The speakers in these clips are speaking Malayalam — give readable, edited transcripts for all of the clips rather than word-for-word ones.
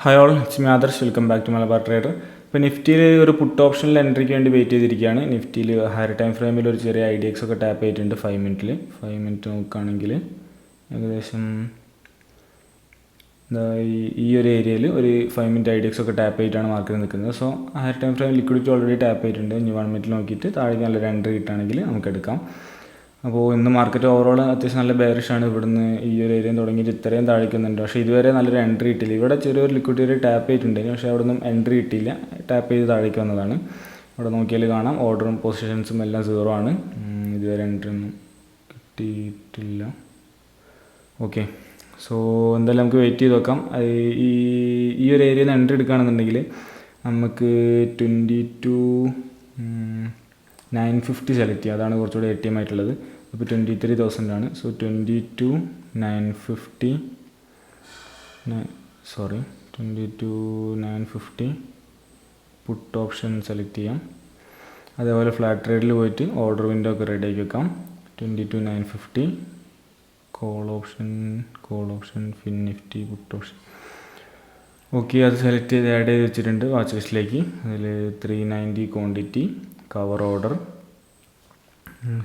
Hi all, it's me Adarsh. Welcome back to Malabar trader. ഇപ്പോൾ നിഫ്റ്റിയിൽ ഒരു പുട്ട് ഓപ്ഷനിൽ എൻട്രിക്ക് വേണ്ടി വെയിറ്റ് ചെയ്തിരിക്കുകയാണ്. നിഫ്റ്റിയിൽ ഹയർ ടൈം ഫ്രെയിമിൽ ഒരു ചെറിയ IDX ഒക്കെ ടാപ്പ് ചെയ്തിട്ടുണ്ട് 5 മിനിറ്റ് നോക്കുകയാണെങ്കിൽ ഏകദേശം ഈ ഒരു ഏരിയയിൽ ഒരു 5 മിനിറ്റ് IDX ഒക്കെ ടാപ്പ് ചെയ്തിട്ടാണ് മാർക്കറ്റ് നിൽക്കുന്നത്. So higher time frame liquidity already tap ചെയ്തിട്ടുണ്ട്. ഇനി 1 മിനിറ്റ് നോക്കിയിട്ട് താഴേക്ക് നല്ലൊരു എൻട്രി കിട്ടുകയാണെങ്കിൽ നമുക്ക് എടുക്കാം. അപ്പോൾ ഇന്ന് മാർക്കറ്റ് ഓവറോൾ അത്യാവശ്യം നല്ല ബെയറിഷാണ്. ഇവിടുന്ന് ഈ ഒരു ഏരിയ തുടങ്ങിയിട്ട് ഇത്രയും താഴേക്കുന്നുണ്ട്. പക്ഷേ ഇതുവരെ നല്ലൊരു എൻട്രി കിട്ടിയില്ല. ഇവിടെ ചെറിയൊരു ലിക്വിഡിറ്റി ടാപ്പ് ചെയ്തിട്ടുണ്ട്, പക്ഷേ അവിടെ നിന്നും എൻട്രി കിട്ടിയില്ല. ടാപ്പ് ചെയ്ത് താഴേക്ക് വന്നതാണ്. അവിടെ നോക്കിയാൽ കാണാം ഓർഡറും പൊസിഷൻസും എല്ലാം 0 ആണ്. ഇതുവരെ എൻട്രി ഒന്നും കിട്ടിയിട്ടില്ല. ഓക്കെ, സോ എന്തായാലും നമുക്ക് വെയിറ്റ് ചെയ്ത് നോക്കാം. ഈ ഒരു ഏരിയയിൽ നിന്ന് എൻട്രി എടുക്കുകയാണെന്നുണ്ടെങ്കിൽ നമുക്ക് 22,950 സെലക്ട് ചെയ്യുക. അതാണ് കുറച്ചുകൂടി ATM ആയിട്ടുള്ളത്. ഇപ്പോൾ 23,000 ആണ്. സോ 22,950 പുട്ട് ഓപ്ഷൻ സെലക്ട് ചെയ്യാം. അതേപോലെ ഫ്ലാറ്റ് ട്രേഡിൽ പോയിട്ട് ഓർഡർ വിൻഡോ ഒക്കെ റെഡി ആക്കി വെക്കാം. 22,950 call option fin Nifty put option. Okay, അത് സെലക്ട് ചെയ്ത് ആഡ് ചെയ്ത് വെച്ചിട്ടുണ്ട് വാച്ച് ലിസ്റ്റിലേക്ക്. അതിൽ 390 quantity, cover order,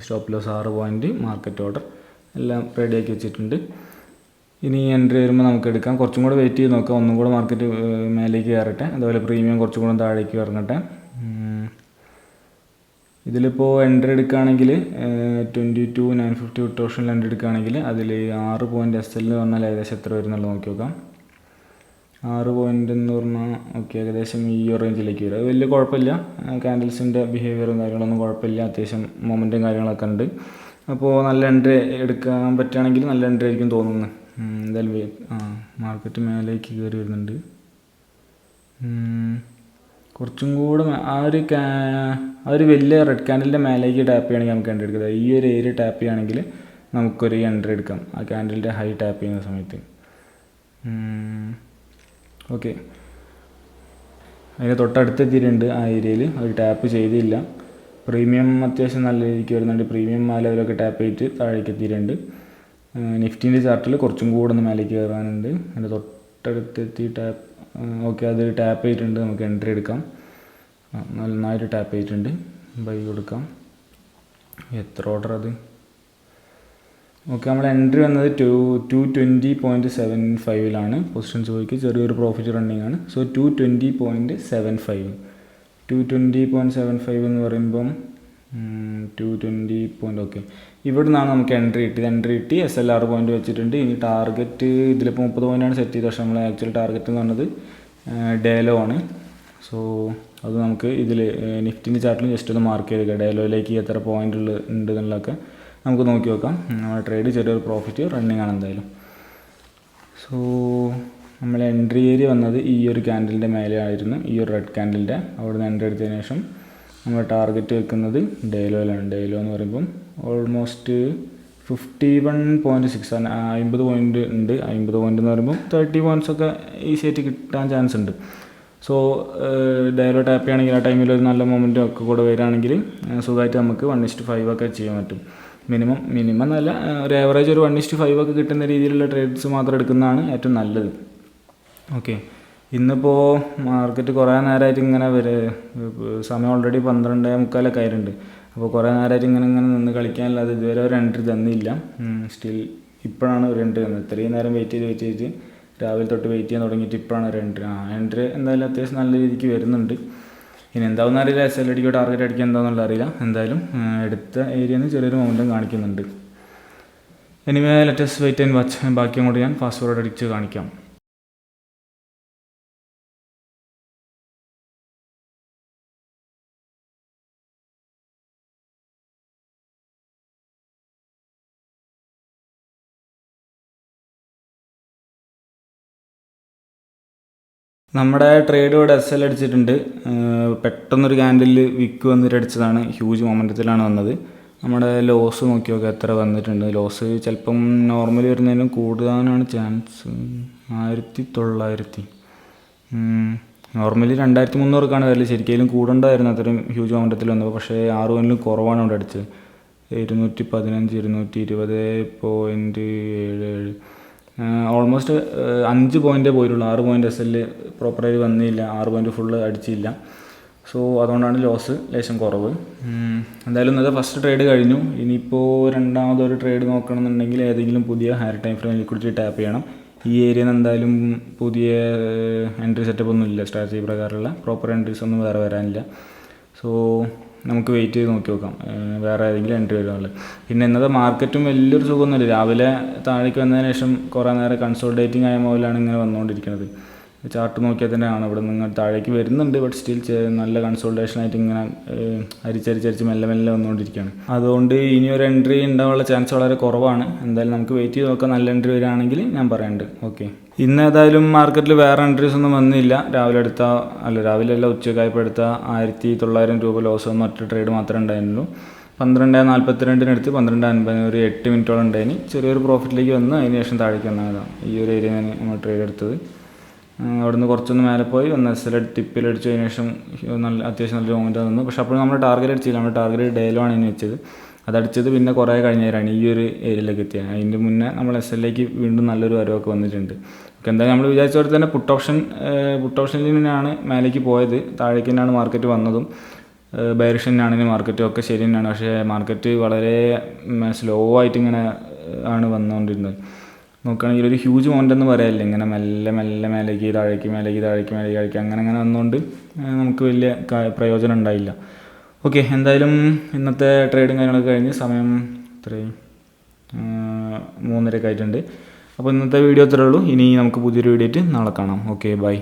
stop loss 6 point, market order എല്ലാം റെഡിയാക്കി വെച്ചിട്ടുണ്ട്. ഇനി എൻട്രി വരുമ്പോൾ നമുക്ക് എടുക്കാം. കുറച്ചും കൂടെ വെയിറ്റ് ചെയ്ത് നോക്കാം. ഒന്നും കൂടെ മാർക്കറ്റ് മേലേക്ക് കയറട്ടെ. അതുപോലെ പ്രീമിയം കുറച്ചും കൂടെ താഴേക്ക് ഇറങ്ങട്ടെ. ഇതിലിപ്പോൾ എൻട്രി എടുക്കുകയാണെങ്കിൽ 22,950 പുട്ട് ഓപ്ഷനിൽ എൻട്രി എടുക്കുകയാണെങ്കിൽ അതിൽ 6 പോയിൻറ്റ് SL എന്ന് പറഞ്ഞാൽ ഏകദേശം എത്ര വരുന്നുള്ളത് നോക്കി നോക്കാം. 6 പോയിൻ്റ് എന്ന് പറഞ്ഞാൽ ഓക്കെ, ഏകദേശം ഈ റേഞ്ചിലേക്ക് വരും. അത് വലിയ കുഴപ്പമില്ല. കാൻഡിൽസിൻ്റെ ബിഹേവിയറും കാര്യങ്ങളൊന്നും കുഴപ്പമില്ല. അത്യാവശ്യം മൊമെൻറ്റും കാര്യങ്ങളൊക്കെ ഉണ്ട്. അപ്പോൾ നല്ല എൻട്രി എടുക്കാൻ പറ്റുകയാണെങ്കിൽ നല്ല എൻട്രി ആയിരിക്കും തോന്നുന്നു. എന്തായാലും മാർക്കറ്റ് മേലേക്ക് കയറി വരുന്നുണ്ട്. കുറച്ചും കൂടെ ആ ഒരു വലിയ റെഡ് ക്യാൻഡലിൻ്റെ മേലേക്ക് ടാപ്പ് ചെയ്യുകയാണെങ്കിൽ നമുക്ക് എൻട്രി എടുക്കാം. ഈ ഒരു ഏരിയ ടാപ്പ് ചെയ്യുകയാണെങ്കിൽ നമുക്കൊരു എൻട്രി എടുക്കാം ആ ക്യാൻഡലിൻ്റെ ഹൈ ടാപ്പ് ചെയ്യുന്ന സമയത്ത്. ഓക്കെ, അതിന് തൊട്ടടുത്തെത്തിയിട്ടുണ്ട്. ആ ഏരിയയിൽ അത് ടാപ്പ് ചെയ്തില്ല. പ്രീമിയം അത്യാവശ്യം നല്ല രീതിക്ക് വരുന്നുണ്ട്. പ്രീമിയം ലെവലൊക്കെ ടാപ്പ് ചെയ്തിട്ട് താഴേക്ക് എത്തിയിട്ടുണ്ട്. നിഫ്റ്റീൻ്റെ ചാർട്ടിൽ കുറച്ചും കൂടെ ഒന്ന് മേലേക്ക് കയറാനുണ്ട്. അതിൻ്റെ തൊട്ടടുത്തെത്തി ടാപ്പ്. ഓക്കെ, അത് ടാപ്പ് ചെയ്തിട്ടുണ്ട്. നമുക്ക് എൻട്രി എടുക്കാം. നന്നായിട്ട് ടാപ്പ് ചെയ്തിട്ടുണ്ട്. ബൈ കൊടുക്കാം. എത്ര ഓർഡർ അത്? ഓക്കെ, നമ്മുടെ എൻട്രി വന്നത് 220.75 പൊസിഷൻസ് പോയിക്ക് ചെറിയൊരു പ്രോഫിറ്റ് റണ്ണിങ് ആണ്. സോ 220.75 എന്ന് പറയുമ്പം 220 ഓക്കെ, ഇവിടെ നിന്നാണ് നമുക്ക് എൻട്രി കിട്ടി. SLR പോയിൻ്റ് വെച്ചിട്ടുണ്ട്. ഇനി ടാർഗറ്റ് ഇതിലിപ്പോൾ 30 പോയിൻ്റാണ് സെറ്റ് ചെയ്തത്. പക്ഷേ നമ്മൾ ആക്ച്വൽ ടാർഗറ്റ് എന്ന് പറഞ്ഞത് ഡേലോ ആണ്. സോ അത് നമുക്ക് ഇതിൽ നിഫ്റ്റിൻ്റെ ചാർട്ടിൽ ജസ്റ്റ് ഒന്ന് മാർക്ക് ചെയ്തേക്കാം. ഡേലോയിലേക്ക് എത്ര പോയിൻ്റ് ഉണ്ട് എന്നുള്ളതൊക്കെ നമുക്ക് നോക്കി നോക്കാം. നമ്മുടെ ട്രേഡ് ചെറിയൊരു പ്രോഫിറ്റ് റണ്ണിങ് ആണ് എന്തായാലും. സോ നമ്മൾ എൻട്രി ഏരിയ വന്നത് ഈ ഒരു ക്യാൻഡലിൻ്റെ മേലെ ആയിരുന്നു, ഈ ഒരു റെഡ് ക്യാൻഡലിൻ്റെ. അവിടെ നിന്ന് എൻട്രി എടുത്തതിന് ശേഷം നമ്മൾ ടാർഗറ്റ് വെക്കുന്നത് ഡേലോയിലാണ്. ഡേലോ എന്ന് പറയുമ്പം ഓൾമോസ്റ്റ് 51.6 ആണ്. 50 പോയിൻ്റ് ഉണ്ട്. 50 പോയിൻ്റ് എന്ന് പറയുമ്പോൾ 30 പോയിൻറ്റ്സ് ഒക്കെ ഈസി ആയിട്ട് കിട്ടാൻ ചാൻസ് ഉണ്ട്. സോ ഡയലോ ടാപ്പ് ചെയ്യുകയാണെങ്കിൽ ആ ടൈമിൽ ഒരു നല്ല മൊമെൻറ്റും ഒക്കെ കൂടെ വരികയാണെങ്കിൽ സുഖമായിട്ട് നമുക്ക് 1:5 ഒക്കെ ചെയ്യാൻ പറ്റും. മിനിമം നല്ല ഒരു ആവറേജ് ഒരു 1:5 ഒക്കെ കിട്ടുന്ന രീതിയിലുള്ള ട്രേഡ്സ് മാത്രം എടുക്കുന്നതാണ് ഏറ്റവും നല്ലത്. ഓക്കെ, ഇന്നിപ്പോൾ മാർക്കറ്റ് കുറേ നേരമായിട്ട് ഇങ്ങനെ സമയം ഓൾറെഡി 12:45 ആയിട്ടുണ്ട്. അപ്പോൾ കുറേ നേരമായിട്ട് ഇങ്ങനെ നിന്ന് കളിക്കാനല്ലാതെ ഇതുവരെ ഒരു എൻട്രി തന്നില്ല. സ്റ്റിൽ ഇപ്പോഴാണ് ഒരു എൻട്രി തന്നത്. ഇത്രയും നേരം വെയിറ്റ് ചെയ്ത് രാവിലെ തൊട്ട് വെയിറ്റ് ചെയ്യാൻ തുടങ്ങിയിട്ട് ഇപ്പോഴാണ് ഒരു എൻട്രി എന്തായാലും അത്യാവശ്യം നല്ല രീതിക്ക് വരുന്നുണ്ട്. ഇനി എന്താണെന്ന് അറിയില്ല, SL അടിക്കോ ടാർഗറ്റ് അടിക്കുക എന്താണെന്നുള്ള അറിയില്ല. എന്തായാലും എടുത്ത ഏരിയയിൽ നിന്ന് ചെറിയൊരു മൊമെൻറ്റും കാണിക്കുന്നുണ്ട്. Anyway let's wait and watch. ബാക്കി അങ്ങോട്ട് ഞാൻ ഫാസ്റ്റ് ഫോർവേഡ് അടിച്ച് കാണിക്കാം. നമ്മുടെ ട്രേഡ് ഇവിടെ SL അടിച്ചിട്ടുണ്ട്. പെട്ടെന്നൊരു ക്യാൻഡിൽ വിക്ക് വന്നിട്ട് അടിച്ചതാണ്. ഹ്യൂജ് മൊമെൻറ്റത്തിലാണ് വന്നത്. നമ്മുടെ ലോസ് നോക്കി നോക്കുക എത്ര വന്നിട്ടുണ്ട്. ലോസ് ചിലപ്പം നോർമലി വരുന്നതിനും കൂടുതലാണ് ചാൻസ്. 1900. നോർമലി 2300 വരല്. ശരിക്കും കൂടേണ്ടതായിരുന്നു അത്രയും ഹ്യൂജ് മൊമെൻറ്റത്തിൽ വന്നപ്പോൾ. പക്ഷേ 6 പോയിൻറ്റിലും കുറവാണ് ഇവിടെ അടിച്ചത്. 215, 220.77. ഓൾമോസ്റ്റ് 5 പോയിൻ്റേ പോയിട്ടുള്ളൂ. 6 പോയിൻ്റ് SL പ്രോപ്പറായി വന്നില്ല, 6 പോയിൻ്റ് ഫുള്ള് അടിച്ചില്ല. സോ അതുകൊണ്ടാണ് ലോസ് ലേശം കുറവ്. എന്തായാലും ഇന്നത്തെ ഫസ്റ്റ് ട്രേഡ് കഴിഞ്ഞു. ഇനിയിപ്പോൾ രണ്ടാമതൊരു ട്രേഡ് നോക്കണമെന്നുണ്ടെങ്കിൽ ഏതെങ്കിലും പുതിയ higher time frame liquidity tap ചെയ്യണം. ഈ ഏരിയയിൽ നിന്ന് എന്തായാലും പുതിയ എൻട്രി സെറ്റപ്പ് ഒന്നും ഇല്ല, സ്ട്രാറ്റജി പ്രകാരമുള്ള പ്രോപ്പർ എൻട്രീസ് ഒന്നും വേറെ വരാനില്ല. സോ നമുക്ക് വെയിറ്റ് ചെയ്ത് നോക്കി നോക്കാം വേറെ ഏതെങ്കിലും എൻട്രി വരുവാനുള്ളത്. പിന്നെ ഇന്നത്തെ മാർക്കറ്റും വലിയൊരു സുഖമൊന്നുമില്ല. രാവിലെ താഴേക്ക് വന്നതിന് ശേഷം കുറേ നേരം കൺസോൾട്ടേറ്റിംഗ് ആയ മുതലാണ് ഇങ്ങനെ വന്നുകൊണ്ടിരിക്കുന്നത്. ചാർട്ട് നോക്കിയാൽ തന്നെ കാണാം ഇവിടെ നിങ്ങൾ താഴേക്ക് വരുന്നുണ്ട്, ബട്ട് സ്റ്റിൽ നല്ല കൺസോൾട്ടേഷനായിട്ട് ഇങ്ങനെ അരിച്ചരിച്ചരിച്ച് മെല്ലെ മെല്ലെ വന്നുകൊണ്ടിരിക്കുകയാണ്. അതുകൊണ്ട് ഇനിയൊരു എൻട്രി ഉണ്ടാവാനുള്ള ചാൻസ് വളരെ കുറവാണ്. എന്തായാലും നമുക്ക് വെയിറ്റ് ചെയ്ത് നോക്കാം. നല്ല എൻട്രി വരികയാണെങ്കിൽ ഞാൻ പറയുന്നുണ്ട്. ഓക്കെ, ഇന്ന് ഏതായാലും മാർക്കറ്റിൽ വേറെ എൻട്രീസ് ഒന്നും വന്നില്ല. രാവിലെ അല്ല ഉച്ചക്കായപ്പോൾ എടുത്ത 1900 രൂപ ലോസ് വന്ന ഒറ്റ ട്രേഡ് മാത്രമേ ഉണ്ടായിരുന്നുള്ളൂ. 12:42 12:50 ഒരു 8 മിനിറ്റോളം ഉണ്ടായിന്. ചെറിയൊരു പ്രോഫിറ്റിലേക്ക് വന്ന് അതിന് ശേഷം താഴേക്ക് വന്നതാണ്. ഈ ഒരു ഏരിയ നമ്മൾ ട്രേഡ് എടുത്തത്. അവിടുന്ന് കുറച്ചൊന്ന് മേലെ പോയി ഒന്ന് SL ടിപ്പിലടിച്ച് അതിന് ശേഷം അത്യാവശ്യം നല്ല മൂവ്മെൻറ്റ് വന്നു. പക്ഷേ അപ്പോൾ നമ്മൾ ടാർഗറ്റ് അടിച്ചില്ല. നമ്മൾ ടാർഗറ്റ് ഡേയിലാണ് ഇനി വെച്ചത്. അതടിച്ചത് പിന്നെ കുറേ കഴിഞ്ഞവരാണ് ഈ ഒരു ഏരിയയിലേക്ക് എത്തിയത്. അതിൻ്റെ മുന്നേ നമ്മൾ SLലേക്ക് വീണ്ടും നല്ലൊരു വരവൊക്കെ വന്നിട്ടുണ്ട്. ഓക്കെ, എന്തായാലും നമ്മൾ വിചാരിച്ച പോലെ തന്നെ പുട്ട് ഓപ്ഷനിൽ നിന്നാണ് മേലേക്ക് പോയത്. താഴേക്ക് തന്നെയാണ് മാർക്കറ്റ് വന്നതും. ബെയറിഷ് തന്നെയാണ് മാർക്കറ്റും ഒക്കെ ശരി തന്നെയാണ്. പക്ഷേ മാർക്കറ്റ് വളരെ സ്ലോ ആയിട്ട് ഇങ്ങനെ ആണ് വന്നുകൊണ്ടിരുന്നത്. നോക്കുകയാണെങ്കിൽ ഒരു ഹ്യൂജ് മൗണ്ട് എന്ന് പറയാനില്ല, ഇങ്ങനെ മെല്ലെ മെല്ലെ മേലേക്ക് താഴേക്ക് അങ്ങനെ വന്നുകൊണ്ട് നമുക്ക് വലിയ പ്രയോജനം ഉണ്ടായില്ല. ഓക്കെ, എന്തായാലും ഇന്നത്തെ ട്രേഡിങ് കാര്യങ്ങളൊക്കെ കഴിഞ്ഞ് സമയം 3:30 ആയിട്ടുണ്ട്. അപ്പോൾ ഇന്നത്തെ വീഡിയോ ഇത്രയേ ഉള്ളൂ. ഇനി നമുക്ക് പുതിയൊരു വീഡിയോ ആയിട്ട് നാളെ കാണാം. Okay, by.